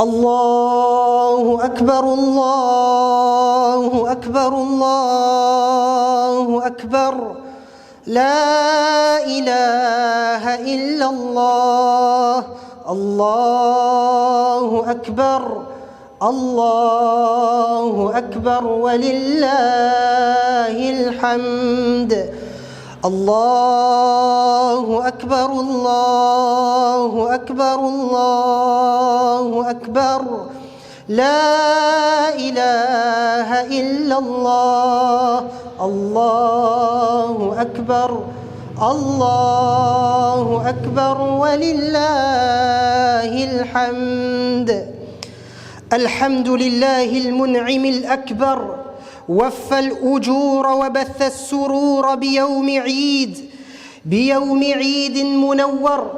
الله أكبر الله أكبر الله أكبر لا إله إلا الله الله أكبر الله أكبر ولله الحمد الله أكبر الله أكبر الله أكبر لا إله إلا الله الله أكبر الله أكبر ولله الحمد الحمد لله المنعم الأكبر وفى الأجور وبث السرور بيوم عيد منور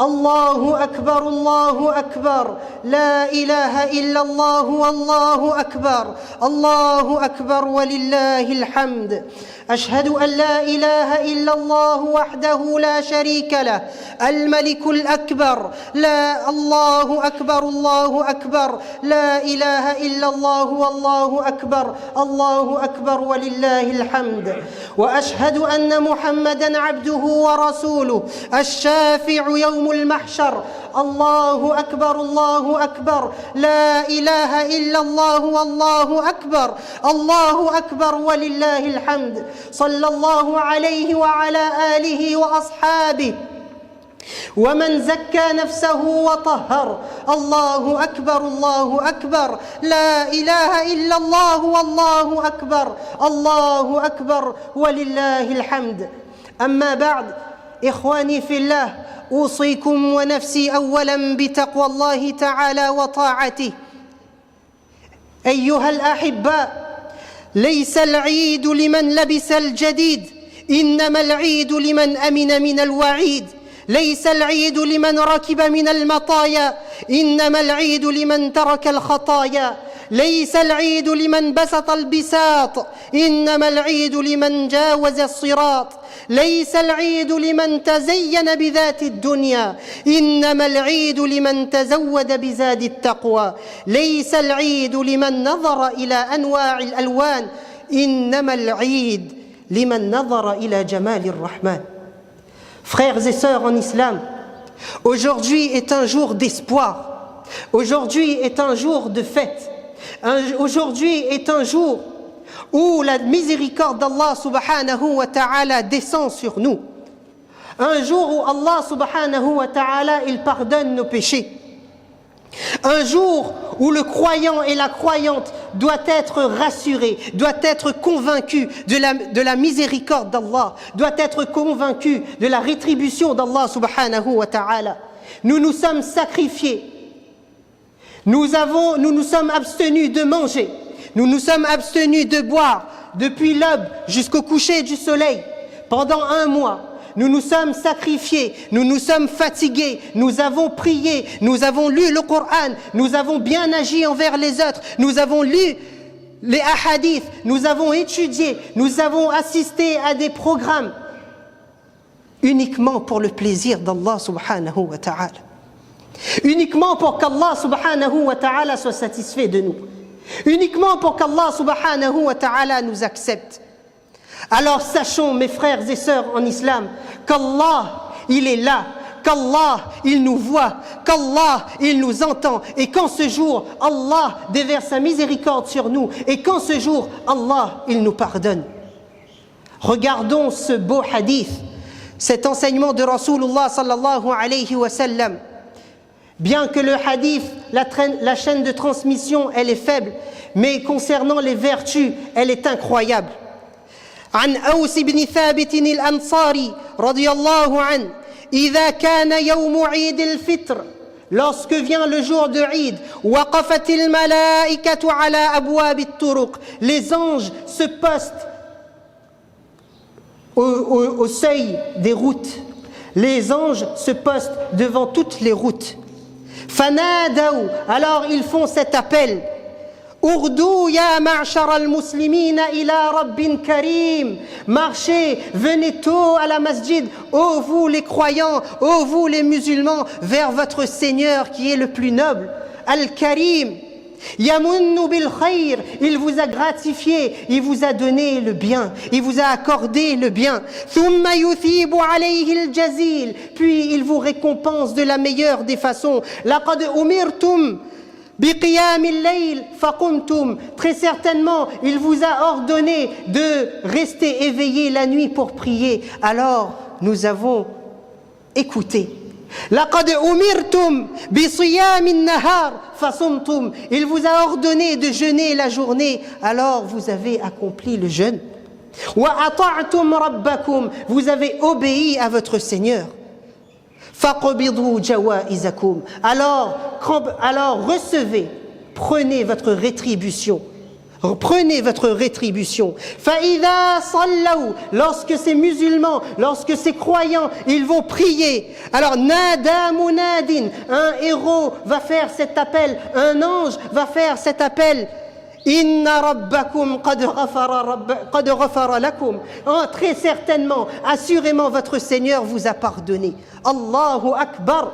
الله أكبر الله أكبر لا إله إلا الله والله أكبر الله أكبر ولله الحمد أشهد أن لا إله إلا الله وحده لا شريك له الملك الأكبر لا الله أكبر الله أكبر لا إله إلا الله والله أكبر الله أكبر ولله الحمد وأشهد أن محمدًا عبده ورسوله الشافع يوم المحشر الله أكبر الله أكبر لا إله إلا الله والله أكبر ولله الحمد صلى الله عليه وعلى آله وأصحابه ومن زكى نفسه وطهر الله أكبر لا إله إلا الله والله أكبر ولله الحمد أما بعد إخواني في الله أوصيكم ونفسي أولا بتقوى الله تعالى وطاعته أيها الأحباء ليس العيد لمن لبس الجديد إنما العيد لمن أمن من الوعيد ليس العيد لمن ركب من المطايا إنما العيد لمن ترك الخطايا ليس العيد لمن بسط البساط إنما العيد لمن جاوز الصراط ليس العيد لمن تزين بذات الدنيا إنما العيد لمن تزود بزاد التقوى ليس العيد لمن نظر إلى أنواع الألوان إنما العيد لمن نظر إلى جمال الرحمن. Frères et sœurs en islam, aujourd'hui est un jour d'espoir, aujourd'hui est un jour de fête, aujourd'hui est un jour où la miséricorde d'Allah subhanahu wa ta'ala descend sur nous. Un jour où Allah subhanahu wa ta'ala il pardonne nos péchés. Un jour où le croyant et la croyante doivent être rassurés, doivent être convaincus de la miséricorde d'Allah, doivent être convaincus de la rétribution d'Allah subhanahu wa ta'ala. Nous nous sommes sacrifiés, nous nous sommes abstenus de manger, nous nous sommes abstenus de boire depuis l'aube jusqu'au coucher du soleil pendant 1 mois. Nous nous sommes sacrifiés, nous nous sommes fatigués, nous avons prié, nous avons lu le Coran, nous avons bien agi envers les autres, nous avons lu les hadiths, nous avons étudié, nous avons assisté à des programmes uniquement pour le plaisir d'Allah subhanahu wa ta'ala. Uniquement pour qu'Allah subhanahu wa ta'ala soit satisfait de nous. Uniquement pour qu'Allah subhanahu wa ta'ala nous accepte. Alors sachons, mes frères et sœurs en islam, qu'Allah, il est là, qu'Allah, il nous voit, qu'Allah, il nous entend, et qu'en ce jour, Allah déverse sa miséricorde sur nous, et qu'en ce jour, Allah, il nous pardonne. Regardons ce beau hadith, cet enseignement de Rasulullah sallallahu alayhi wa sallam. Bien que le hadith, la chaîne de transmission, elle est faible, mais concernant les vertus, elle est incroyable. عن أوس بن ثابت الأنصاري رضي الله عنه إذا كان يوم عيد الفطر lorsque vient le jour de Eid وقفت الملائكة على أبواب الطرق les anges se postent au seuil des routes les anges se postent devant toutes les routes فنادوا alors ils font cet appel Ourdou ya ma'shar al-muslimina ila rabbin karim. Marchez, venez tôt à la masjid, ô vous les croyants, ô vous les musulmans, vers votre Seigneur qui est le plus noble. Al-Karim. Yamunnu bil khayr, il vous a gratifié, il vous a donné le bien, il vous a accordé le bien. Thumma yuthibu alayhi al-jazil, puis il vous récompense de la meilleure des façons. Laqad umirtum biqiyam al-layl faqumtum, très certainement, il vous a ordonné de rester éveillé la nuit pour prier. Alors, nous avons écouté. لقد أمرتم بصيام النهار فصمتم, il vous a ordonné de jeûner la journée, alors vous avez accompli le jeûne. وأطعتم ربكم, vous avez obéi à votre Seigneur. فقبضوا جوائزكم, alors recevez, prenez votre rétribution. Prenez votre rétribution. فَإِذَا صَلَّوْا, lorsque ces musulmans, lorsque ces croyants, ils vont prier. Alors, nada munadin, un héros va faire cet appel, un ange va faire cet appel. Inna rabbakum qad ghafara lakum. Très certainement, assurément, votre Seigneur vous a pardonné. Allahu Akbar.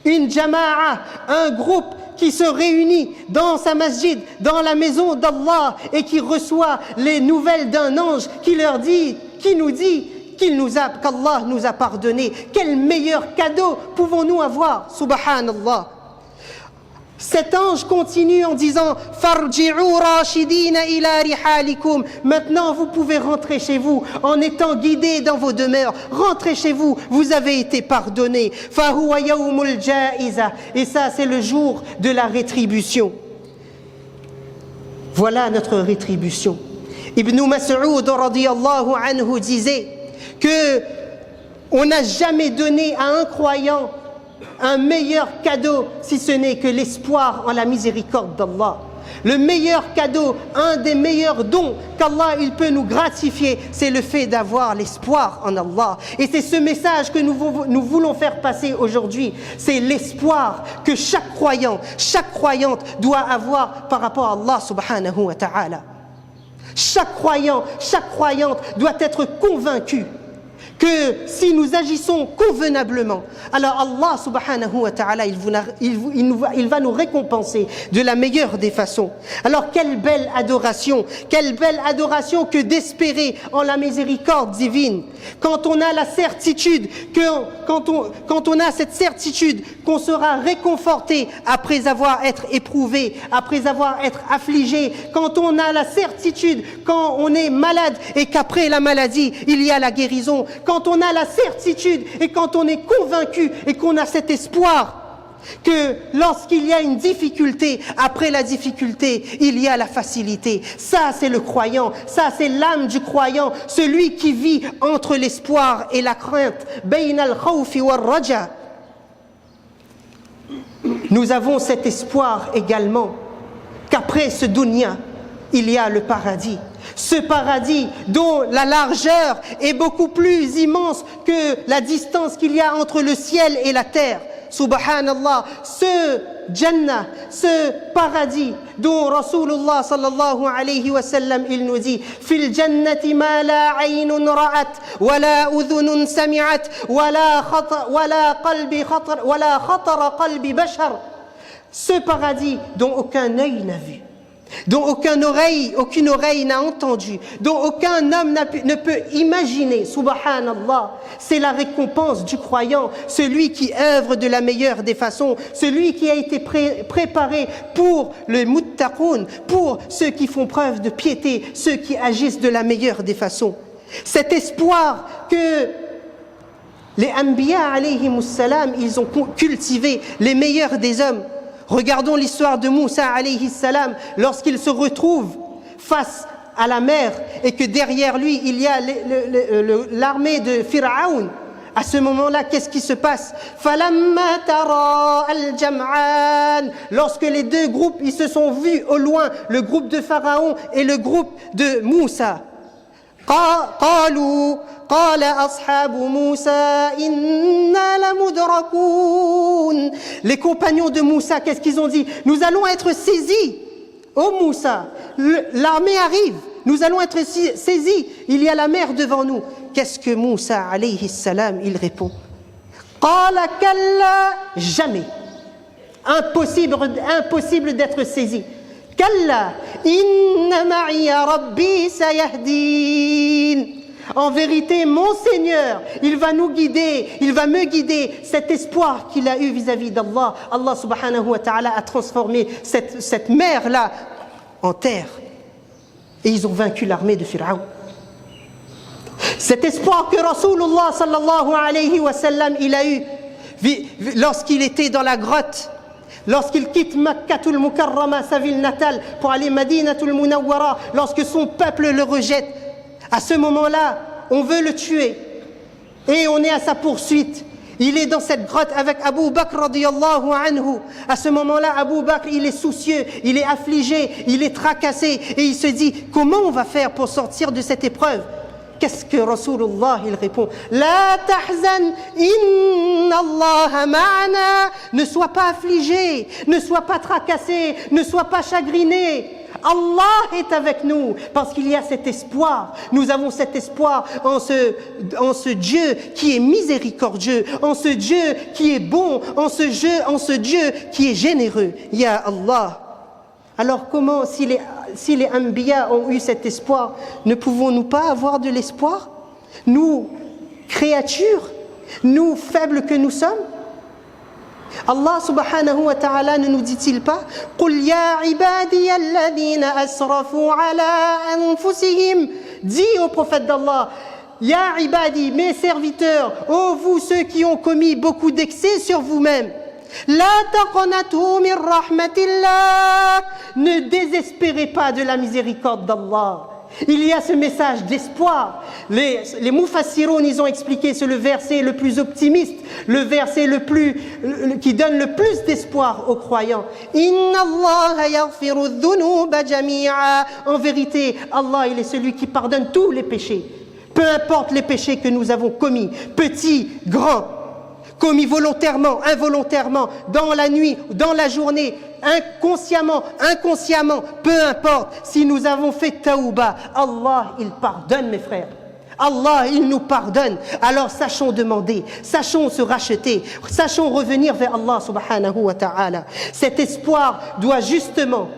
Une jama'a, un groupe qui se réunit dans sa masjid, dans la maison d'Allah, et qui reçoit les nouvelles d'un ange qui leur dit, qui nous dit qu'Allah nous a pardonné. Quel meilleur cadeau pouvons-nous avoir? Subhanallah. Cet ange continue en disant Farji'u rashidina ila rihalikum. Maintenant vous pouvez rentrer chez vous en étant guidés dans vos demeures. Rentrez chez vous, vous avez été pardonnés. Fahuwa yawmul jaiza. Et ça c'est le jour de la rétribution. Voilà notre rétribution. Ibn Mas'ud radiyallahu anhu disait que on n'a jamais donné à un croyant un meilleur cadeau si ce n'est que l'espoir en la miséricorde d'Allah. Le meilleur cadeau, un des meilleurs dons qu'Allah il peut nous gratifier, c'est le fait d'avoir l'espoir en Allah. Et c'est ce message que nous voulons faire passer aujourd'hui. C'est l'espoir que chaque croyant, chaque croyante doit avoir par rapport à Allah subhanahu wa ta'ala. Chaque croyant, chaque croyante doit être convaincu que si nous agissons convenablement, alors Allah subhanahu wa ta'ala, il va nous récompenser de la meilleure des façons. Alors quelle belle adoration que d'espérer en la miséricorde divine. Quand on a la certitude, quand on a cette certitude qu'on sera réconforté après avoir été éprouvé, après avoir été affligé, quand on a la certitude, quand on est malade et qu'après la maladie, il y a la guérison, quand on a la certitude et quand on est convaincu et qu'on a cet espoir que lorsqu'il y a une difficulté, après la difficulté, il y a la facilité. Ça, c'est le croyant. Ça, c'est l'âme du croyant. Celui qui vit entre l'espoir et la crainte. Bayna al-khawfi wal-raja. Nous avons cet espoir également qu'après ce dunya, il y a le paradis. Ce paradis dont la largeur est beaucoup plus immense que la distance qu'il y a entre le ciel et la terre. Subhanallah, ce Jannah, ce paradis dont Rasulullah sallallahu alayhi wa sallam il nous dit Fil jannati ma la aynun ra'at wa la udhunun sami'at wa la khatara qalbi bashar. Ce paradis dont aucun œil n'a vu, dont aucune oreille n'a entendu, dont aucun homme ne peut imaginer, subhanallah, c'est la récompense du croyant, celui qui œuvre de la meilleure des façons, celui qui a été préparé pour le muttaqoun, pour ceux qui font preuve de piété, ceux qui agissent de la meilleure des façons. Cet espoir que les Anbiya alayhimus salam, ils ont cultivé, les meilleurs des hommes. Regardons l'histoire de Moussa alayhi salam lorsqu'il se retrouve face à la mer et que derrière lui il y a l'armée de Pharaon. À ce moment-là, qu'est-ce qui se passe? Falamma tara al-jam'an, lorsque les deux groupes ils se sont vus au loin, le groupe de Pharaon et le groupe de Moussa. قال أصحاب موسى إنا لمدركون. Les compagnons de Moussa, qu'est-ce qu'ils ont dit? Nous allons être saisis. Oh Moussa, l'armée arrive. Nous allons être saisis. Il y a la mer devant nous. Qu'est-ce que Moussa alayhi salam il répond? قال كلا, jamais. impossible d'être saisi. Kalla, inna ma'iya rabbi sayahdin. En vérité, mon Seigneur, il va nous guider, il va me guider. Cet espoir qu'il a eu vis-à-vis d'Allah, Allah subhanahu wa ta'ala a transformé cette mer-là en terre. Et ils ont vaincu l'armée de Pharaon. Cet espoir que Rasulullah sallallahu alayhi wa sallam, il a eu lorsqu'il était dans la grotte, lorsqu'il quitte Makkatul Mukarrama, sa ville natale, pour aller Madinatul Munawwara, lorsque son peuple le rejette. À ce moment-là, on veut le tuer et on est à sa poursuite. Il est dans cette grotte avec Abu Bakr radiyallahu anhu. À ce moment-là, Abu Bakr, il est soucieux, il est affligé, il est tracassé et il se dit, comment on va faire pour sortir de cette épreuve? Qu'est-ce que Rasulullah, il répond? La tahzan, inna Allah ma'ana. Ne sois pas affligé, ne sois pas tracassé, ne sois pas chagriné. Allah est avec nous parce qu'il y a cet espoir. Nous avons cet espoir en ce Dieu qui est miséricordieux, en ce Dieu qui est bon, en ce Dieu qui est généreux. Ya Allah. Alors comment, si les Anbiya ont eu cet espoir, ne pouvons-nous pas avoir de l'espoir? Nous, créatures, nous, faibles que nous sommes? Allah subhanahu wa ta'ala ne nous dit-il pas Qul ya ibadiya alladhina asrafu ala anfusihim. Dis au prophète d'Allah, Ya ibadi, mes serviteurs, ô vous ceux qui ont commis beaucoup d'excès sur vous-mêmes, La taqnatu min rahmatillah. Ne désespérez pas de la miséricorde d'Allah. Il y a ce message d'espoir. Les mufassiroun, ils ont expliqué, c'est le verset le plus optimiste, le verset qui donne le plus d'espoir aux croyants. Inna Allah yaghfiru dhunuba jami'a. En vérité, Allah, il est celui qui pardonne tous les péchés. Peu importe les péchés que nous avons commis, petits, grands, commis volontairement, involontairement, dans la nuit, dans la journée, inconsciemment, peu importe, si nous avons fait taouba, Allah, il pardonne mes frères. Allah, il nous pardonne. Alors sachons demander, sachons se racheter, sachons revenir vers Allah subhanahu wa ta'ala. Cet espoir doit justement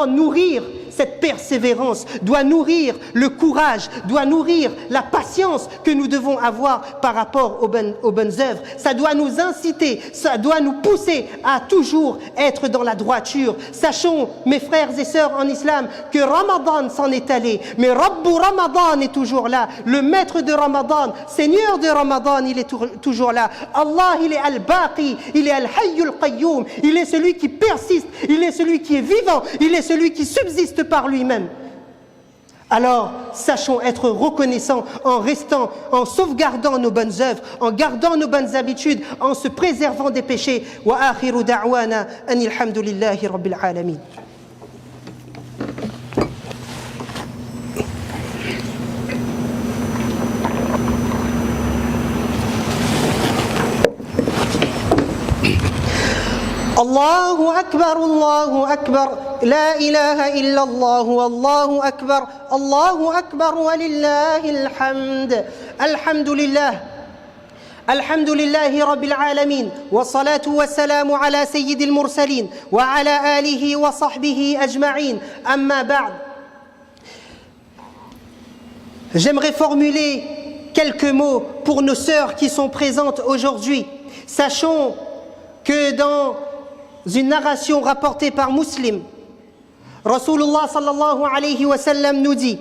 nourrir cette persévérance, doit nourrir le courage, doit nourrir la patience que nous devons avoir par rapport aux bonnes œuvres. Ça doit nous inciter, ça doit nous pousser à toujours être dans la droiture. Sachons, mes frères et sœurs en islam, que Ramadan s'en est allé, mais Rabbu Ramadan est toujours là. Le maître de Ramadan, Seigneur de Ramadan, il est toujours là. Allah, il est Al-Baqi, il est Al-Hayyul Qayyum, il est celui qui persiste, il est celui qui est vivant, il est celui qui subsiste par lui-même. Alors, sachons être reconnaissants en sauvegardant nos bonnes œuvres, en gardant nos bonnes habitudes, en se préservant des péchés. Wa akhiru da'wana anil hamdulillahi rabbil alamin. Allahu Akbar, la ilaha illallah, Allahu Akbar, wa lillahil hamd. Alhamdulillahi rabbil alamin, wa salatu wa salamu ala sayyidil mursalin, wa ala alihi wa sahbihi ajma'in, amma ba'd. J'aimerais formuler quelques mots pour nos sœurs qui sont présentes aujourd'hui. Sachons que dans une narration rapportée par Muslim, Rasulullah sallallahu alayhi wa sallam nous dit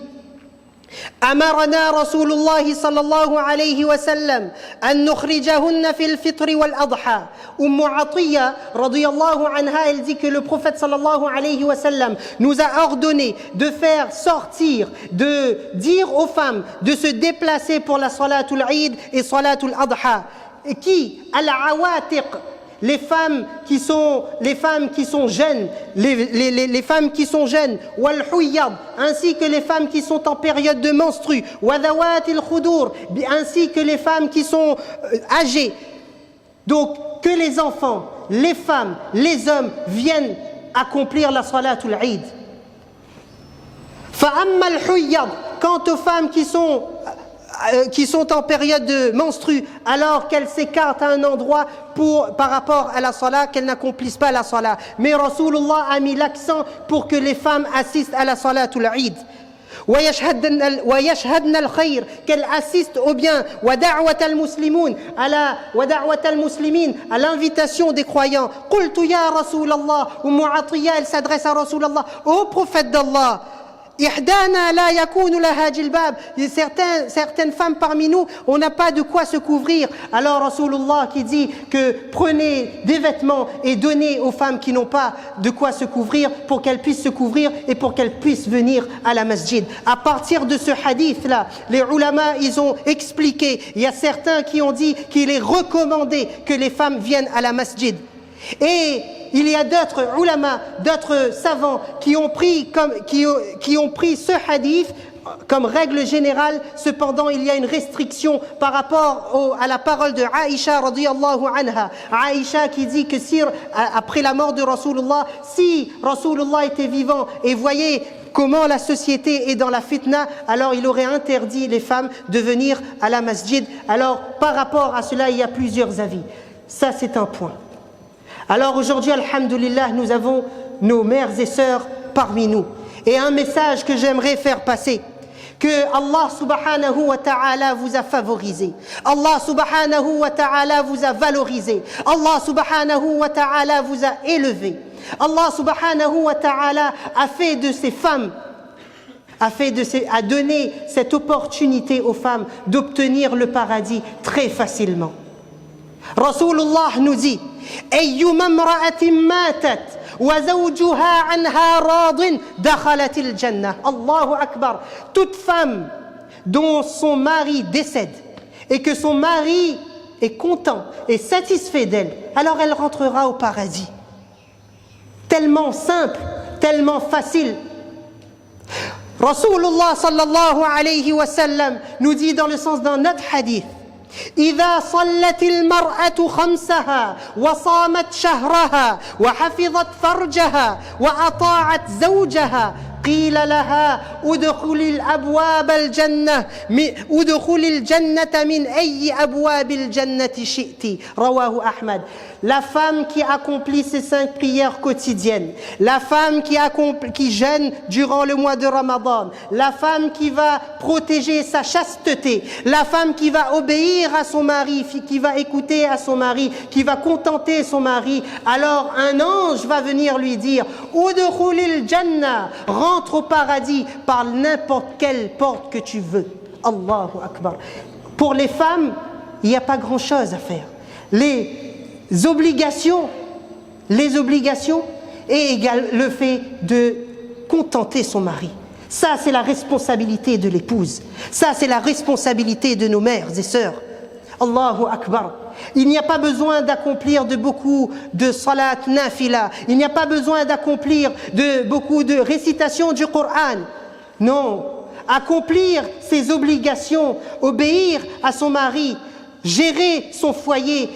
أمرنا رسول الله صلى الله عليه وسلم أن نخرجهن في الفطر والأضحى. Atiyya radiyallahu anha, elle dit que le prophète sallallahu alayhi wa sallam nous a ordonné de faire sortir, de dire aux femmes de se déplacer pour la salatul Eid et salatul Adha. Et qui al-awatiq, les femmes qui sont jeunes, les femmes qui sont jeunes, wal huyyad, ainsi que les femmes qui sont en période de menstru, wa dhawatil khudur, ainsi que les femmes qui sont âgées. Donc que les enfants, les femmes, les hommes viennent accomplir la salatul Eid. Fa amma al huyyad, quant aux femmes qui sont qui sont en période de menstru, alors qu'elles s'écartent à un endroit par rapport à la salat, qu'elles n'accomplissent pas la salat. Mais Rasulullah a mis l'accent pour que les femmes assistent à la salatul Eid. ويشهدن الخير, qu'elles assistent au bien, ودعوة المسلمين, à l'invitation des croyants. قلت يا رسول الله, Atiyya, elle s'adresse à Rasulullah, ô prophète d'Allah, إحدانا لا يكون لها جلباب, certaines femmes parmi nous, on n'a pas de quoi se couvrir. Alors Rasulullah qui dit que prenez des vêtements et donnez aux femmes qui n'ont pas de quoi se couvrir pour qu'elles puissent se couvrir et pour qu'elles puissent venir à la masjid. À partir de ce hadith là, les ulama ils ont expliqué, il y a certains qui ont dit qu'il est recommandé que les femmes viennent à la masjid. Et il y a d'autres ulama, d'autres savants qui ont pris ce hadith comme règle générale. Cependant, il y a une restriction par rapport à la parole de Aïcha radiyallahu anha. Aïcha qui dit que si, après la mort de Rasulullah, si Rasulullah était vivant et voyait comment la société est dans la fitna, alors il aurait interdit les femmes de venir à la masjid. Alors, par rapport à cela, il y a plusieurs avis. Ça, c'est un point. Alors aujourd'hui, alhamdulillah, nous avons nos mères et sœurs parmi nous. Et un message que j'aimerais faire passer, que Allah subhanahu wa ta'ala vous a favorisé. Allah subhanahu wa ta'ala vous a valorisé. Allah subhanahu wa ta'ala vous a élevé. Allah subhanahu wa ta'ala a fait de ces femmes, a donné cette opportunité aux femmes d'obtenir le paradis très facilement. Rasulullah nous dit: أيما امرأة ماتت وزوجها عنها راض دخلت الجنة. Allahu Akbar. Toute femme dont son mari décède et que son mari est content et satisfait d'elle, alors elle rentrera au paradis. Tellement simple, tellement facile. Rasulullah sallallahu alayhi wa sallam nous dit dans le sens d'un autre hadith: إذا صلت المرأة خمسها وصامت شهرها وحفظت فرجها وأطاعت زوجها قيل لها ادخل الجنة من أي أبواب الجنة شئت. رواه أحمد. La femme qui accomplit ses 5 prières quotidiennes, la femme qui jeûne durant le mois de Ramadan, la femme qui va protéger sa chasteté, la femme qui va obéir à son mari, qui va écouter à son mari, qui va contenter son mari, alors un ange va venir lui dire: Udkhulil Jannah, rentre au paradis par n'importe quelle porte que tu veux. Allahu Akbar. Pour les femmes, il n'y a pas grand-chose à faire. Les obligations et également le fait de contenter son mari. Ça, c'est la responsabilité de l'épouse. Ça, c'est la responsabilité de nos mères et sœurs. Allahu Akbar. Il n'y a pas besoin d'accomplir beaucoup de salat nafila. Il n'y a pas besoin d'accomplir beaucoup de récitation du Coran. Non. Accomplir ses obligations, obéir à son mari, gérer son foyer.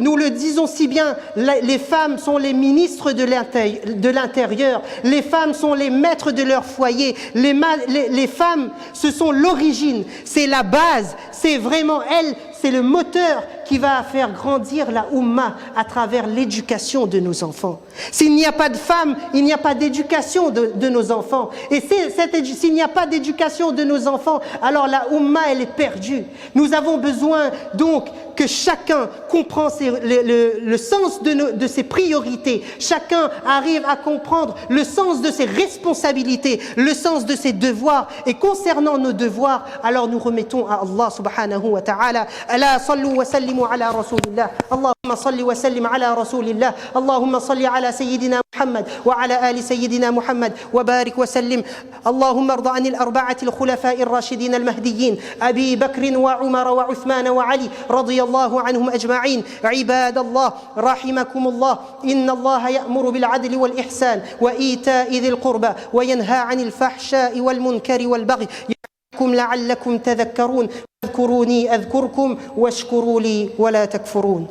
Nous le disons si bien, les femmes sont les ministres de l'intérieur, les femmes sont les maîtres de leur foyer, les femmes, ce sont l'origine, c'est la base, c'est vraiment elles, c'est le moteur qui va faire grandir la Ummah à travers l'éducation de nos enfants. S'il n'y a pas de femmes, il n'y a pas d'éducation de nos enfants. Et s'il n'y a pas d'éducation de nos enfants, alors la Ummah, elle est perdue. Nous avons besoin donc que chacun comprend le sens de ses priorités. Chacun arrive à comprendre le sens de ses responsabilités, le sens de ses devoirs. Et concernant nos devoirs, alors nous remettons à Allah subhanahu wa ta'ala. Ala sallu wa sallimu ala rasulillah. Allahumma salli wa sallim ala rasulillah. Allahumma salli ala sayyidina Muhammad wa ala ali sayyidina Muhammad wa barik wa sallim. Allahumma arda anil arba'ati al-khulafa'i ar-rashidin al-mahdiyyin Abi Bakr wa Umar wa Uthman wa Ali radiyallahu anhum ajma'in. عباد الله رحمكم الله إن الله يأمر بالعدل والإحسان وإيتاء ذي القربى وينهى عن الفحشاء والمنكر والبغي يعظكم لعلكم تذكرون اذكروني أذكركم واشكروا لي ولا تكفرون.